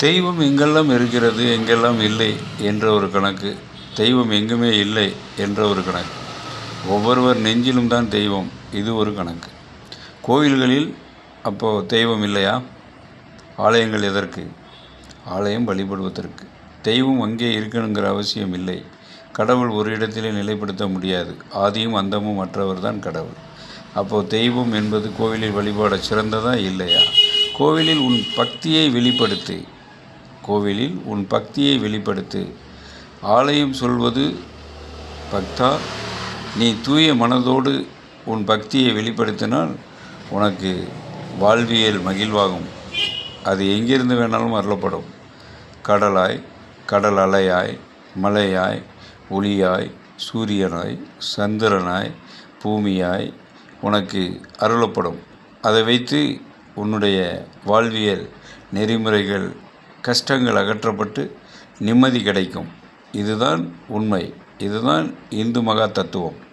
தெய்வம் எங்கெல்லாம் இருக்கிறது எங்கெல்லாம் இல்லை என்ற ஒரு கணக்கு, தெய்வம் எங்குமே இல்லை என்ற ஒரு கணக்கு, ஒவ்வொருவர் நெஞ்சிலும் தான் தெய்வம், இது ஒரு கணக்கு. கோவில்களில் அப்போது தெய்வம் இல்லையா? ஆலயங்கள் எதற்கு? ஆலயம் வழிபடுவதற்கு. தெய்வம் அங்கே இருக்கணுங்கிற அவசியம் இல்லை. கடவுள் ஒரு இடத்திலே நிலைப்படுத்த முடியாது. ஆதியும் அந்தமும் அற்றவர் தான் கடவுள். அப்போது தெய்வம் என்பது கோவிலில் வழிபாட சிறந்ததா இல்லையா? கோவிலில் உன் பக்தியை வெளிப்படுத்து. கோவிலில் உன் பக்தியை வெளிப்படுத்து. ஆலயம் சொல்வது பக்தா, நீ தூய மனதோடு உன் பக்தியை வெளிப்படுத்தினால் உனக்கு வாழ்வியல் மகிழ்வாகும். அது எங்கிருந்து வேணாலும் அருளப்படும். கடலாய், கடல் அலையாய், மலையாய், ஒளியாய், சூரியனாய், சந்திரனாய், பூமியாய் உனக்கு அருளப்படும். அதை வைத்து உன்னுடைய வாழ்வியல் நெறிமுறைகள், கஷ்டங்கள் அகற்றப்பட்டு நிம்மதி கிடைக்கும். இதுதான் உண்மை. இதுதான் இந்து மகா தத்துவம்.